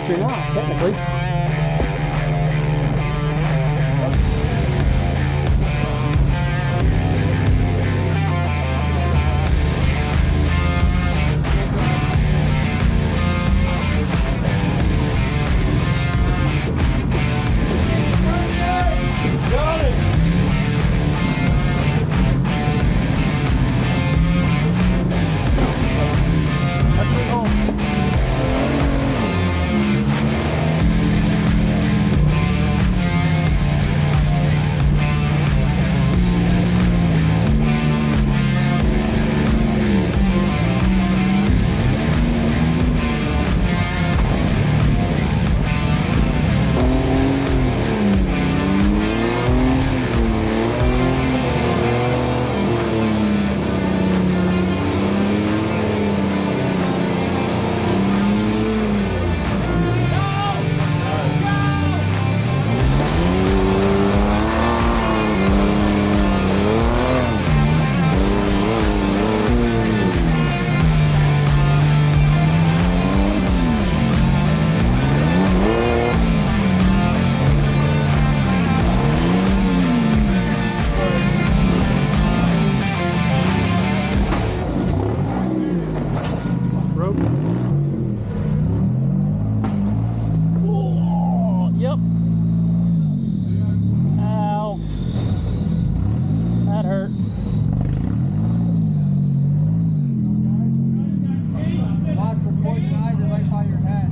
country now, technically.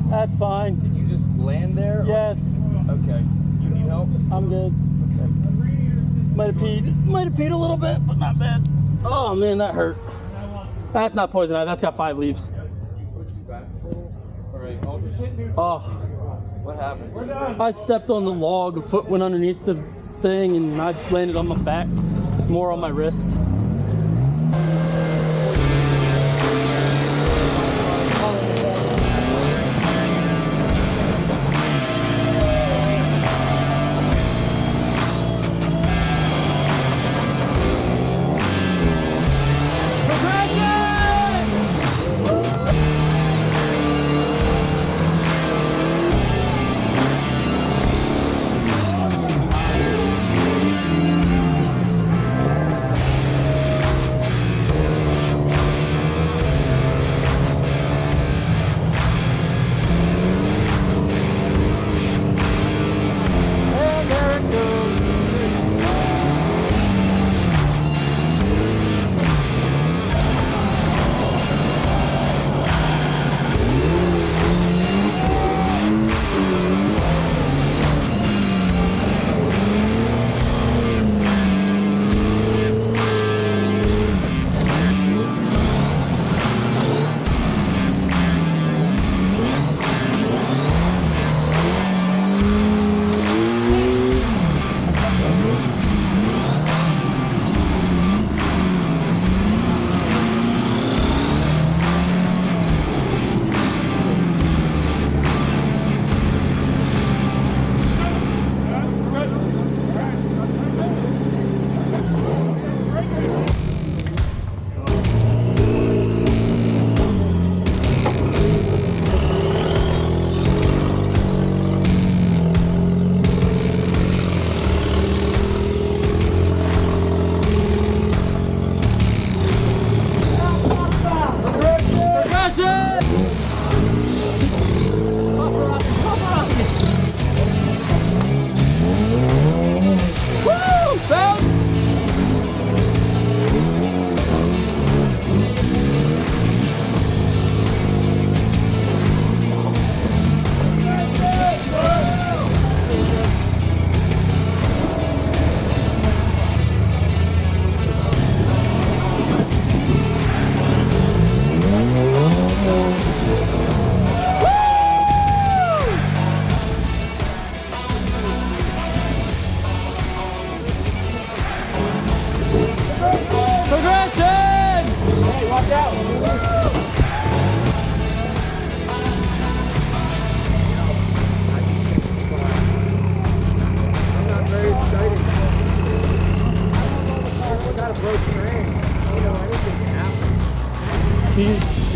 That's fine. Did you just land there? Yes. Okay. You need help? I'm good. Okay. Might have peed a little bit, but not bad. Oh man, that hurt. That's not poison ivy. That's got 5 leaves. All right. Oh. What happened? I stepped on the log. A foot went underneath the thing, and I landed on my back, more on my wrist.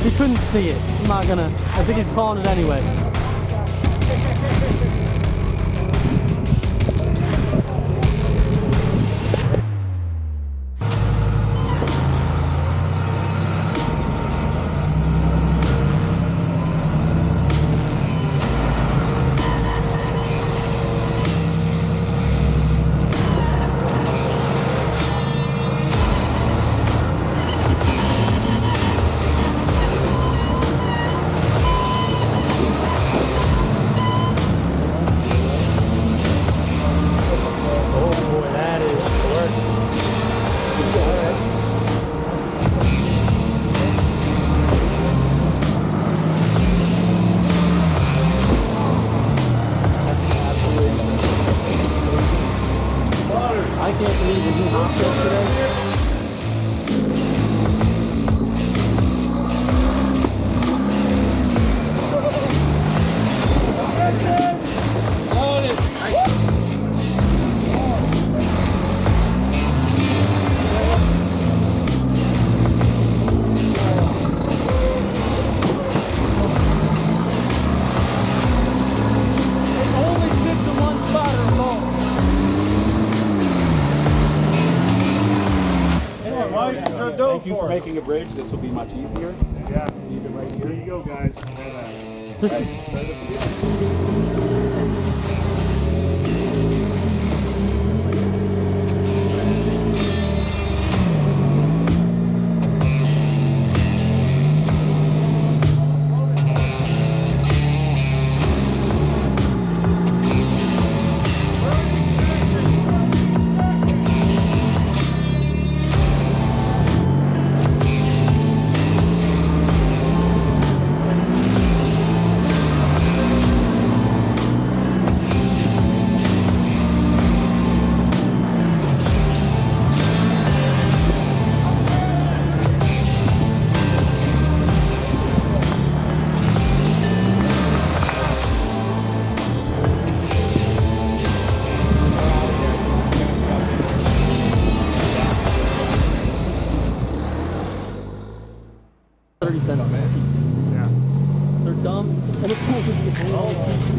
He couldn't see it. I'm not gonna. I think he's calling it anyway. I can't believe that you worked yesterday. Thank you for making a bridge. This will be much easier. Yeah. Leave it right There here. you go, guys. This is... $0.30 a piece. Yeah. They're dumb. And it's cool because you can only keep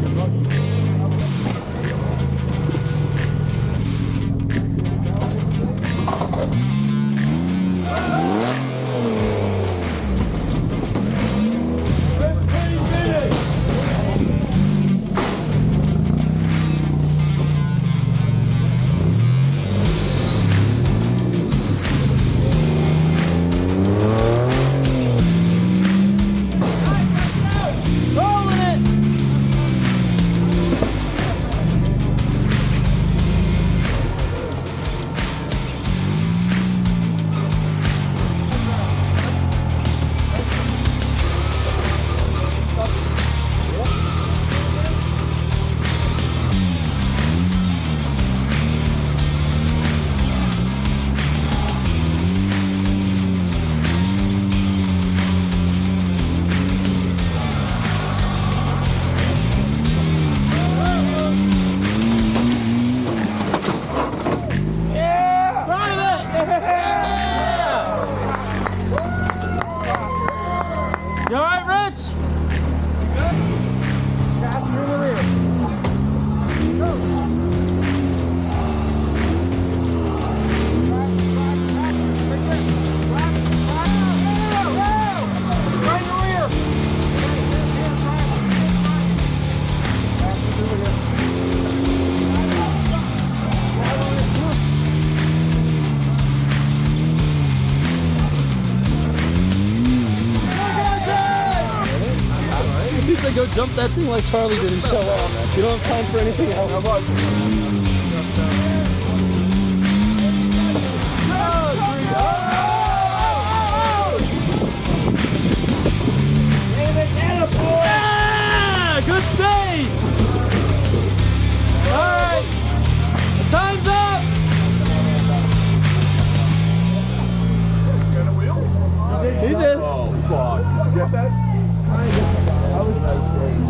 You alright, Rich? He's like, go jump that thing like Charlie did and show off. You don't have time for anything else. Yeah! Good save! Alright! Time's up! He is. Oh, fuck. Get that? How was I saying,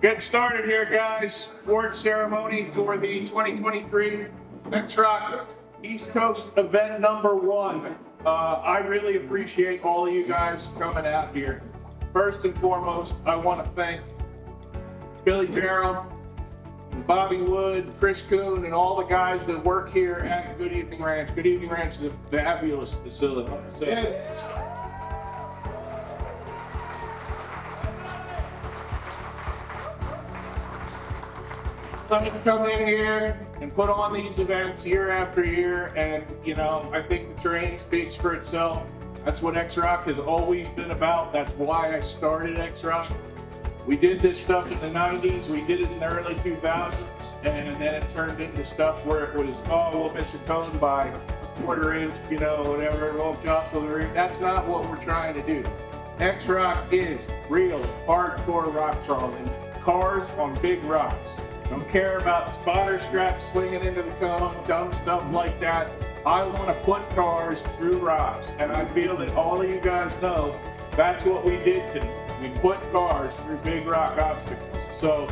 Getting started here, guys. Award ceremony for the 2023 XRock East Coast event number 1. I really appreciate all of you guys coming out here. First and foremost, I want to thank Billy Barrow, Bobby Wood, Chris Kuhn, and all the guys that work here at Good Evening Ranch. Good Evening Ranch is a fabulous facility. Somebody come in here and put on these events year after year, and you know, I think the terrain speaks for itself. That's what XRock has always been about. That's why I started XRock. We did this stuff in the 90s, we did it in the early 2000s, and then it turned into stuff where it was, oh, we'll miss a cone by a quarter inch, you know, whatever, it won't jostle the ring. That's not what we're trying to do. XRock is real, hardcore rock crawling, cars on big rocks. Don't care about spotter straps swinging into the cone, dumb stuff like that. I want to put cars through rocks, and I feel that all of you guys know that's what we did today. We put cars through big rock obstacles. So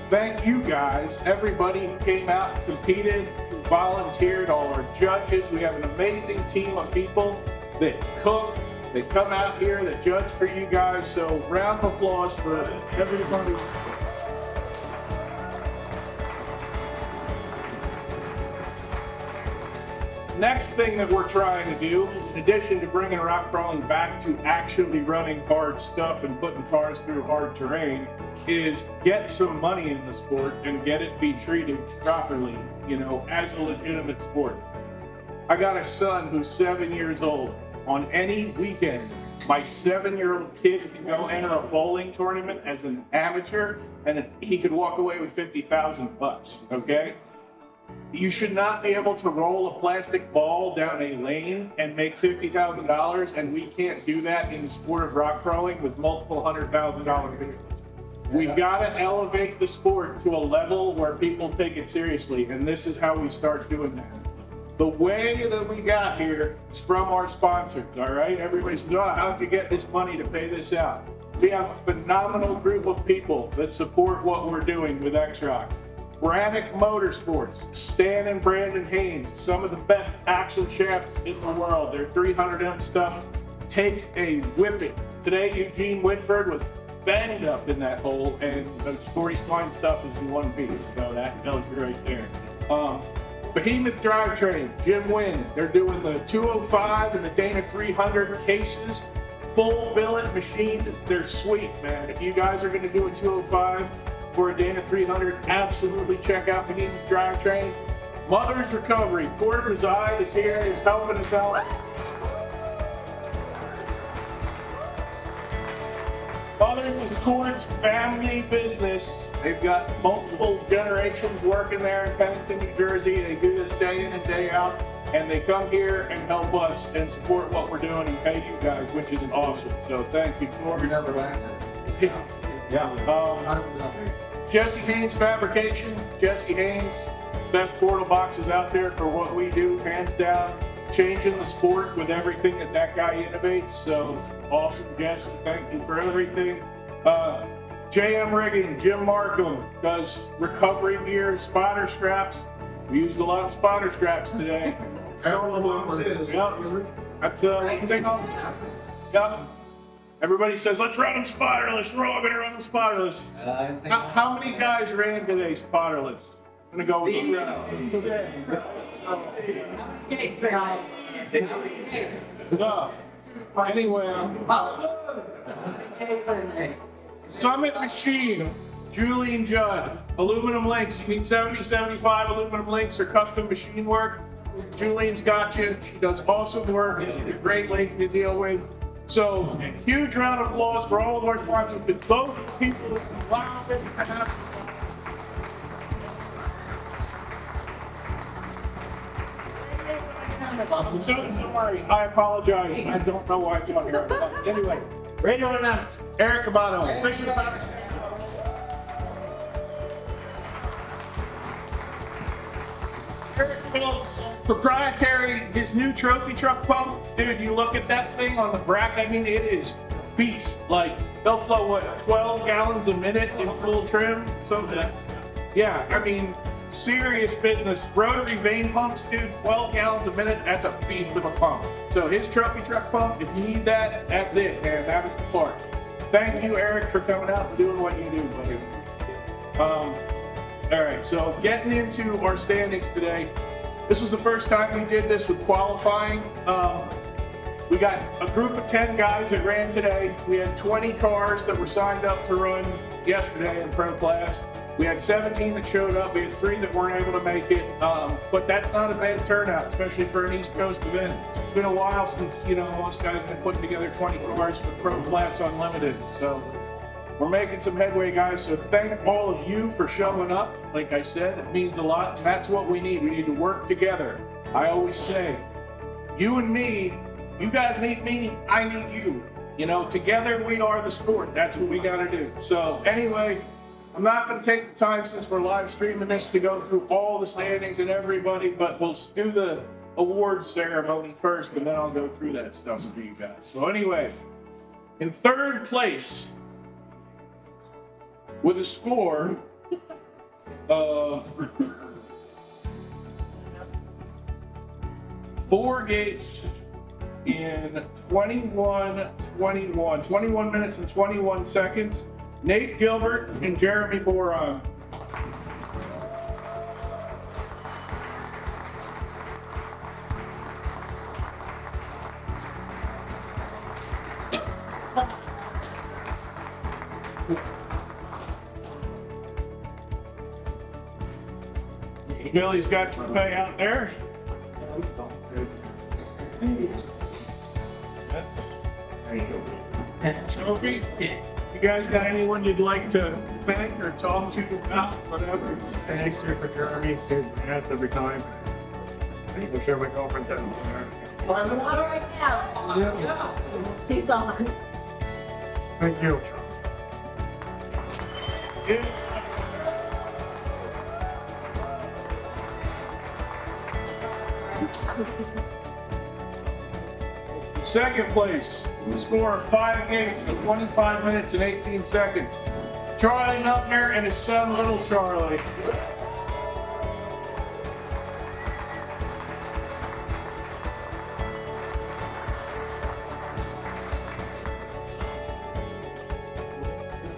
thank you guys, everybody who came out and competed, who volunteered, all our judges. We have an amazing team of people that cook, that come out here, that judge for you guys. So round of applause for everybody. Next thing that we're trying to do, in addition to bringing rock crawling back to actually running hard stuff and putting cars through hard terrain, is get some money in the sport and get it be treated properly, you know, as a legitimate sport. I got a son who's 7 years old. On any weekend, my 7-year-old kid can go enter a bowling tournament as an amateur, and he could walk away with $50,000, okay? You should not be able to roll a plastic ball down a lane and make $50,000, and we can't do that in the sport of rock crawling with multiple $100,000 vehicles. We've got to elevate the sport to a level where people take it seriously, and this is how we start doing that. The way that we got here is from our sponsors, all right? Everybody says, oh, how'd you get this money to pay this out? We have a phenomenal group of people that support what we're doing with XRock. Brannick Motorsports, Stan and Brandon Haynes, some of the best axle shafts in the world. Their 300M stuff takes a whipping. Today, Eugene Whitford was banged up in that hole, and the Story Spine stuff is in one piece, so that tells you right there. Behemoth Drivetrain, Jim Wynn, they're doing the 205 and the Dana 300 cases, full billet machined. They're sweet, man. If you guys are gonna do a 205, for a Dana 300, absolutely check out Behemoth Drivetrain. Mother's Recovery, Court Reside is here, is helping us out. Mother's is Court's family business. They've got multiple generations working there in Pennington, New Jersey. They do this day in and day out. and they come here and help us and support what we're doing and pay you guys, which is awesome. So thank you. Jesse Haynes Fabrication. Jesse Haynes, best portal boxes out there for what we do, hands down. Changing the sport with everything that guy innovates. So it's awesome, Jesse. Thank you for everything. JM Rigging, Jim Markham does recovery gear, spotter straps. We used a lot of spotter straps today. Yep. That's yep. Everybody says, let's run them spotterless. We're all gonna run them spotterless. How many guys ran today spotterless? I'm gonna go with you. So, anyway, Summit Machine, Julian Judd, aluminum links. You need 70, 75 aluminum links or custom machine work. Julian's got you. She does awesome work. She's a great lady to deal with. So, huge round of applause for all of our sponsors, because those are the people that allow this to happen. So sorry, I apologize. I don't know why it's on here. Anyway, radio announce. Eric Cabato, official Eric built proprietary, his new trophy truck pump. Dude, you look at that thing on the bracket, I mean, it is beast. Like, they'll flow, what, 12 gallons a minute in full trim? Something. Yeah, I mean, serious business. Rotary vane pumps, dude, 12 gallons a minute, that's a beast of a pump. So his trophy truck pump, if you need that, that's it, man. That is the part. Thank you, Eric, for coming out and doing what you do, buddy. All right, so getting into our standings today. This was the first time we did this with qualifying. We got a group of 10 guys that ran today. We had 20 cars that were signed up to run yesterday in pro class. We had 17 that showed up. We had 3 that weren't able to make it. But that's not a bad turnout, especially for an East Coast event. It's been a while since, most guys have been putting together 20 cars for pro class unlimited. So we're making some headway, guys. So thank all of you for showing up. Like I said, it means a lot. And that's what we need. We need to work together. I always say, you and me, you guys need me, I need you. Together we are the sport. That's what we got to do. So anyway, I'm not going to take the time, since we're live streaming this, to go through all the standings and everybody, but we'll do the awards ceremony first, and then I'll go through that stuff for you guys. So anyway, in third place, with a score of 4 gates in 21 minutes and 21 seconds, Nate Gilbert and Jeremy Boron. Billy's got your pay out there. There you go. Trophies. You guys got anyone you'd like to thank or talk to about whatever? Thanks for Jeremy. He saves my ass every time. I'm sure my girlfriend's having We're on the water right now. Yeah. She's on. Thank you. Yeah. Second place, with a score of 5 gates in 25 minutes and 18 seconds. Charlie Nuttner and his son, Little Charlie.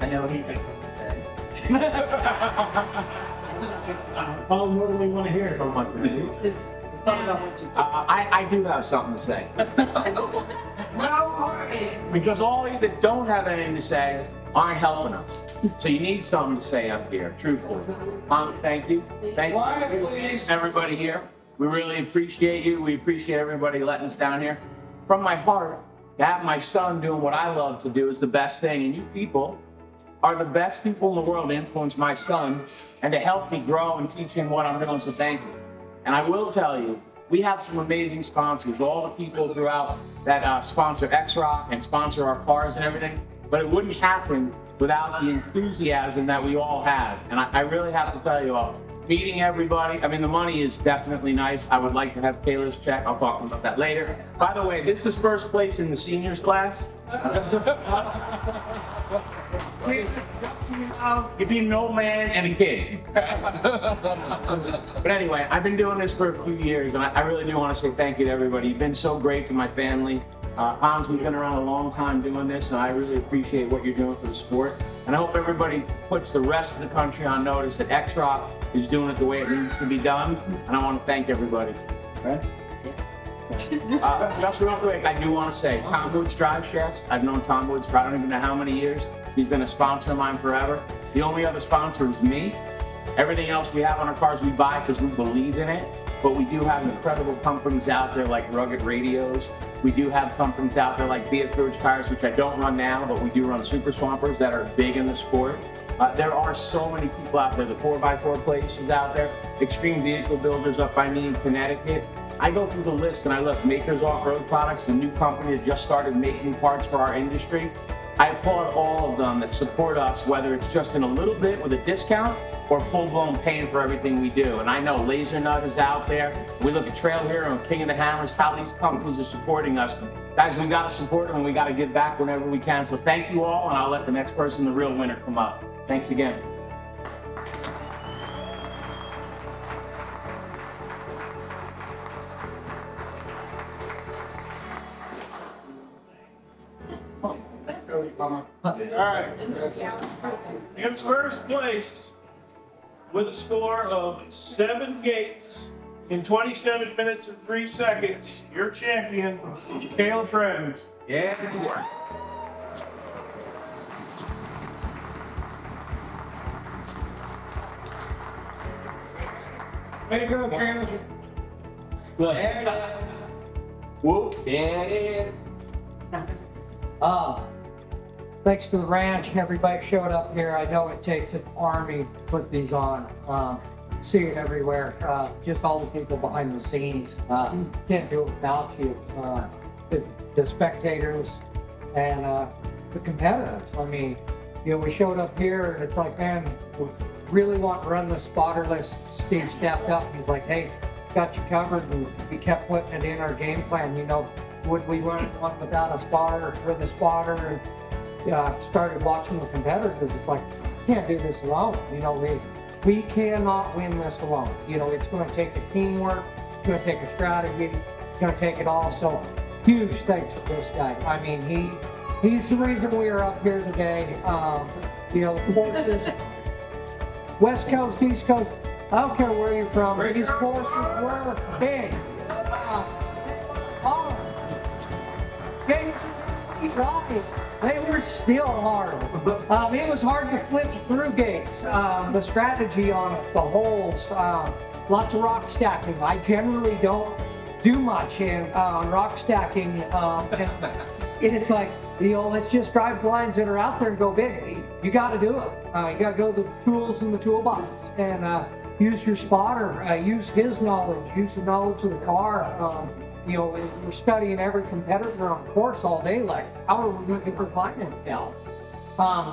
I know he thinks what to say. Oh, what do we want to hear? So much. Let's talk about what you I do have something to say. Because all of you that don't have anything to say aren't helping us. So you need something to say up here, truthfully. Mom, thank you. Thank you, everybody here. We really appreciate you. We appreciate everybody letting us down here. From my heart, to have my son doing what I love to do is the best thing. And you people are the best people in the world to influence my son and to help me grow and teach him what I'm doing. So thank you. And I will tell you, we have some amazing sponsors, all the people throughout that sponsor XRock and sponsor our cars and everything, but it wouldn't happen without the enthusiasm that we all have. And I really have to tell you all, meeting everybody, I mean, the money is definitely nice. I would like to have Taylor's check. I'll talk about that later. By the way, this is first place in the seniors class. You beat an old man and a kid. But anyway, I've been doing this for a few years, and I really do want to say thank you to everybody. You've been so great to my family. Hans, we've been around a long time doing this, and I really appreciate what you're doing for the sport. And I hope everybody puts the rest of the country on notice that XRock is doing it the way it needs to be done, and I want to thank everybody. Okay? Just real quick, I do want to say, Tom Woods Drive Shafts, I've known Tom Woods for I don't even know how many years. He's been a sponsor of mine forever. The only other sponsor is me. Everything else we have on our cars we buy because we believe in it, but we do have incredible companies out there like Rugged Radios. We do have companies out there like Beatrice Tires, which I don't run now, but we do run Super Swampers that are big in the sport. There are so many people out there. The 4x4 places out there, Extreme Vehicle Builders up by me in Connecticut. I go through the list and I left Makers Off-Road Products, a new company that just started making parts for our industry. I applaud all of them that support us, whether it's just in a little bit with a discount or full-blown paying for everything we do. And I know Laser Nut is out there. We look at Trail Hero and King of the Hammers, how these companies are supporting us. Guys, we gotta support them and we gotta give back whenever we can. So thank you all, and I'll let the next person, the real winner, come up. Thanks again. All right. In first place, with a score of 7 gates in 27 minutes and 3 seconds, your champion, Kayla Friend. Yeah. Way to go, Kayla. Whoop, there it is. Thanks to the ranch and everybody showed up here. I know it takes an army to put these on. See it everywhere. Just all the people behind the scenes. Can't do it without you. The spectators and the competitors. I mean, you know, we showed up here and it's like, man, we really want to run the spotterless. Steve stepped up and he's like, hey, got you covered, and we kept putting it in our game plan. You know, would we run one without a spotter or the spotter? And started watching the competitors. It's like, can't do this alone. You know, we cannot win this alone. You know, it's going to take a teamwork. It's going to take a strategy. It's going to take it all. So huge thanks to this guy. I mean, he's the reason we are up here today. You know, the courses, West Coast, East Coast, I don't care where you're from. These courses were big. They were still hard. It was hard to flip through gates. The strategy on the holes, lots of rock stacking. I generally don't do much on rock stacking. And it's like, you know, let's just drive the lines that are out there and go big. You got to do it. You got to go to the tools in the toolbox and use your spotter, use his knowledge, use the knowledge of the car. You know, we're studying every competitor on course all day, like, how are we going to get the climbing down?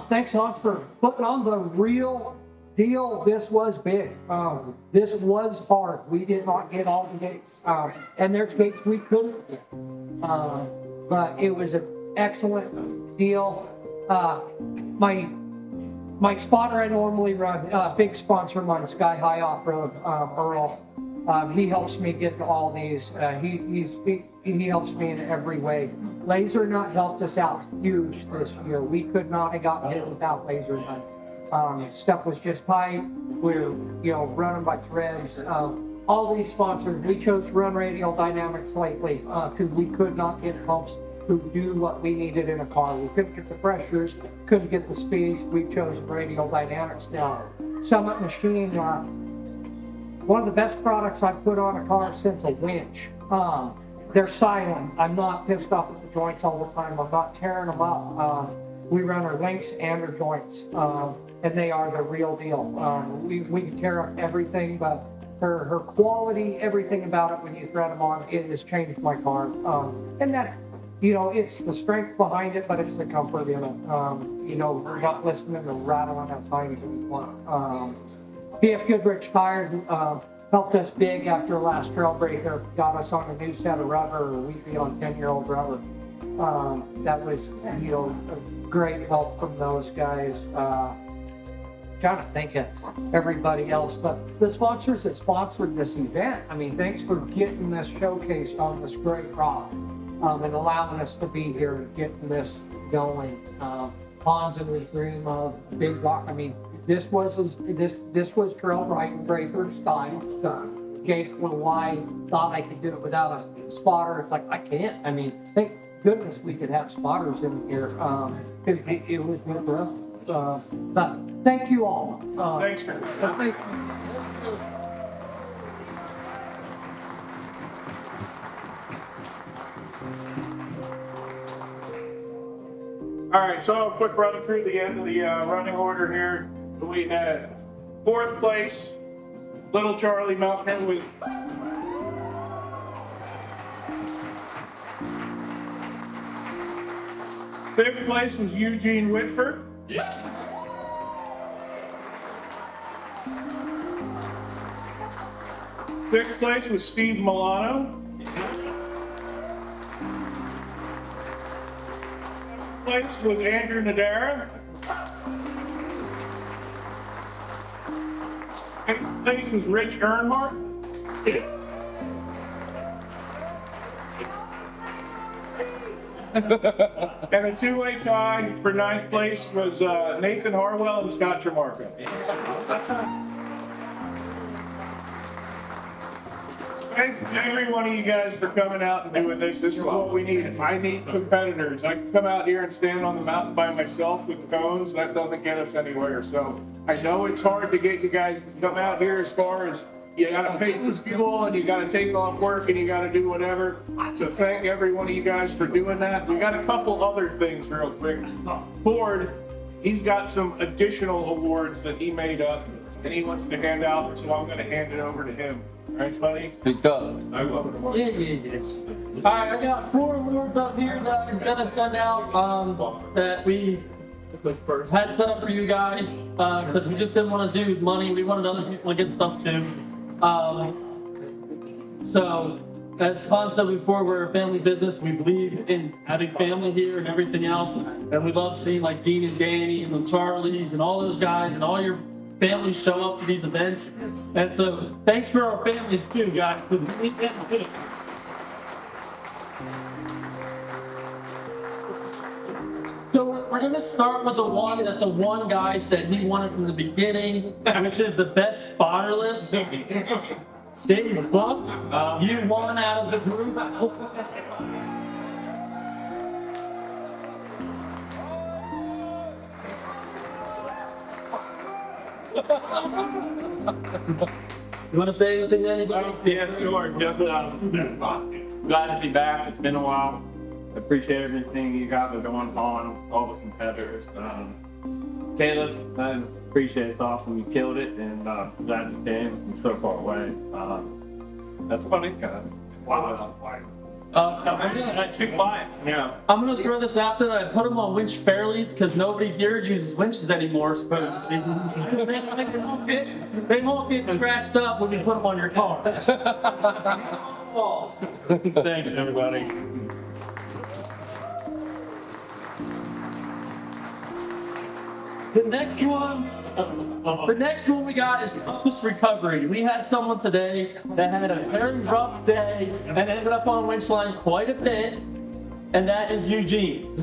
Thanks, Hans, for putting on the real deal. This was big. This was hard. We did not get all the gates. And there's gates we couldn't get. But it was an excellent deal. My spotter I normally run, big sponsor of mine, Sky High Offroad, Earl. He helps me get all these. He helps me in every way. Laser Nut helped us out huge this year. We could not have gotten it without Laser Nut. Stuff was just tight. We're, you know, running by threads. All these sponsors, we chose to run Radial Dynamics lately because we could not get pumps to do what we needed in a car. We couldn't get the pressures, couldn't get the speeds. We chose Radial Dynamics now. Summit Machine. One of the best products I've put on a car since a winch. They're silent. I'm not pissed off at the joints all the time. I'm not tearing them up. We run our links and our joints, and they are the real deal. We can tear up everything, but her quality, everything about it when you thread them on, it has changed my car. And that, you know, it's the strength behind it, but it's the comfort in it. You know, we're not listening to rattling outside. BF Goodrich Tires helped us big after last Trailbreaker, got us on a new set of rubber, or we'd be on 10-year-old rubber. That was, you know, a great help from those guys. Trying to think of everybody else, but the sponsors that sponsored this event, I mean, thanks for getting this showcased on this great rock, and allowing us to be here and getting this going. Hans and his dream of Big Rock, I mean, this was trail breaker style stuff. Gates when I thought I could do it without a spotter. It's like, I can't. I mean, thank goodness we could have spotters in here. It was good for us. But thank you all. Thanks, Chris. Thank you. All right, so a quick run through the end of the running order here. We had 4th place, Little Charlie Mountain with 5th place was Eugene Whitford. 6th place was Steve Milano. 7th place was Andrew Nadara. 8th place was Rich Earnhardt. And a two-way tie for 9th place was Nathan Harwell and Scott Tremarco. Thanks to every one of you guys for coming out and doing this. This is what we need. I need competitors. I can come out here and stand on the mountain by myself with cones. That doesn't get us anywhere. So I know it's hard to get you guys to come out here as far as you gotta pay for fuel and you gotta take off work and you gotta do whatever. So thank every one of you guys for doing that. We got a couple other things real quick. Ford, he's got some additional awards that he made up and he wants to hand out, so I'm gonna hand it over to him. All right, buddy? Speak up. I will. Yeah. All right, I got 4 awards up here that I'm gonna send out that we had set up for you guys because we just didn't want to do money. We wanted other people to get stuff too. So, as Hans said before, we're a family business. We believe in having family here and everything else. And we love seeing like Dean and Danny and the Charlies and all those guys and all your families show up to these events. And so, thanks for our families too, guys. So we're gonna start with the one that the one guy said he wanted from the beginning, which is the best spotter list. Dave Buck, you won out of the group. You want to say anything to anybody? Yeah, sure. Just glad to be back. It's been a while. I appreciate everything you guys are going on, all the competitors. Caleb, I appreciate it. It's awesome. You killed it, and glad you came from so far away. That's funny. Wow. I took mine. Yeah. I'm gonna throw this out there. I put them on winch fairleads because nobody here uses winches anymore. Supposedly, they won't get scratched up when you put them on your car. Thanks, everybody. The next one we got is toughest recovery. We had someone today that had a very rough day and ended up on winch line quite a bit, and that is Eugene.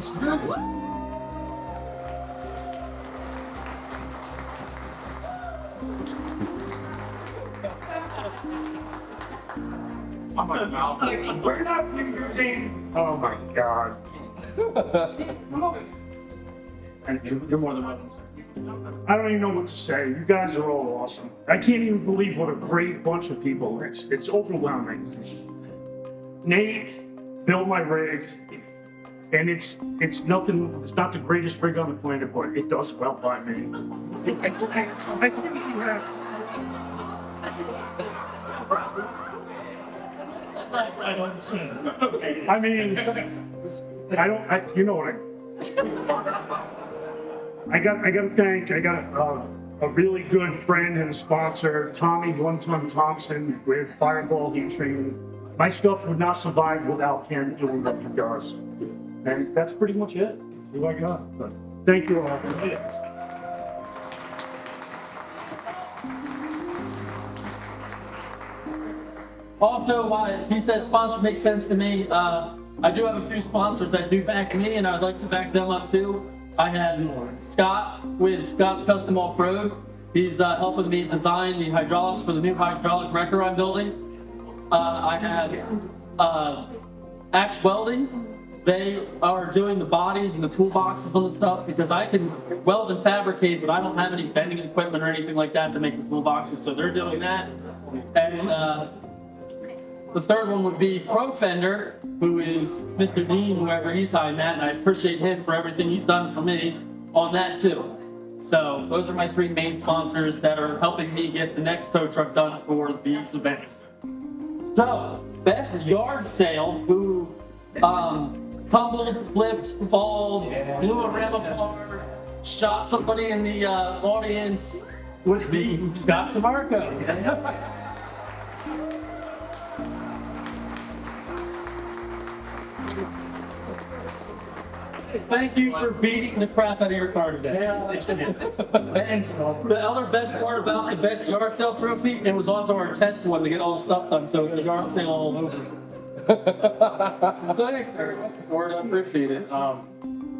We're not using. Oh my God. You're more than welcome, sir. I don't even know what to say. You guys are all awesome. I can't even believe what a great bunch of people. It's overwhelming. Nate built my rig, and it's nothing. It's not the greatest rig on the planet, but it does well by me. I think you have. I mean, you know what I got a really good friend and sponsor, Tommy One Ton Thompson with Fireball Heat Training. My stuff would not survive without him doing what he does. And that's pretty much it. That's what I got. But thank you all. Also, why he said sponsor makes sense to me. I do have a few sponsors that do back me, and I'd like to back them up too. I had Scott with Scott's Custom Offroad. He's helping me design the hydraulics for the new hydraulic wrecker I'm building. I had Axe Welding. They are doing the bodies and the toolboxes on the stuff because I can weld and fabricate, but I don't have any bending equipment or anything like that to make the toolboxes, so they're doing that. And the third one would be Pro Fender, who is Mr. Dean, whoever he signed that, and I appreciate him for everything he's done for me on that too. So those are my three main sponsors that are helping me get the next tow truck done for these events. So, best yard sale, who tumbled, flipped, fall, blew a rim apart, shot somebody in the audience, would be Scott Tamarco. Thank you for beating the crap out of your car today. And the other best part about the best yard sale trophy, it was also our test one to get all the stuff done, so the yard sale all over. Thanks very much, Ford. I appreciate it. I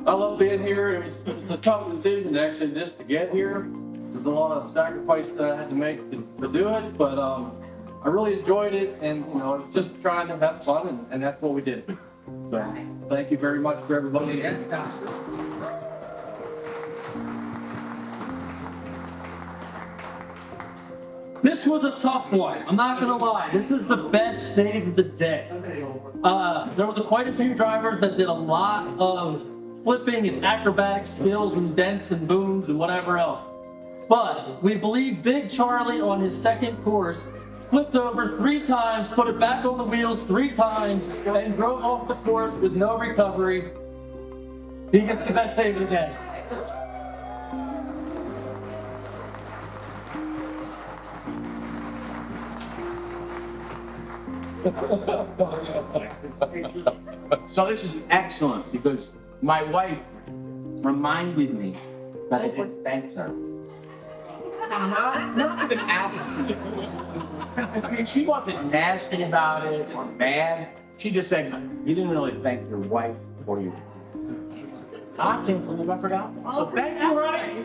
love being here. It was a tough decision actually just to get here. There's a lot of sacrifice that I had to make to do it, but I really enjoyed it, and just trying to have fun, and that's what we did. So thank you very much for everybody. This was a tough one. I'm not gonna lie. This is the best save of the day. There was quite a few drivers that did a lot of flipping and acrobatic skills and dents and booms and whatever else. But we believe Big Charlie on his second course flipped over 3 times, put it back on the wheels 3 times, and drove off the course with no recovery. He gets the best save of the day. So this is excellent because my wife reminded me that I didn't thank her. Not even attitude. I mean, she wasn't nasty about it or mad. She just said, "You didn't really thank your wife for you." I can't believe I forgot. So thank you, honey.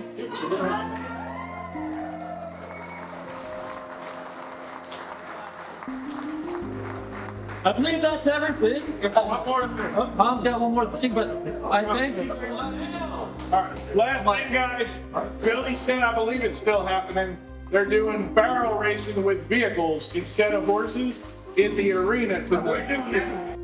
I believe that's everything. One more. Tom's got one more thing, but I thank you very much. All right, last thing, guys. Billy said, I believe it's still happening. They're doing barrel racing with vehicles instead of horses in the arena tonight.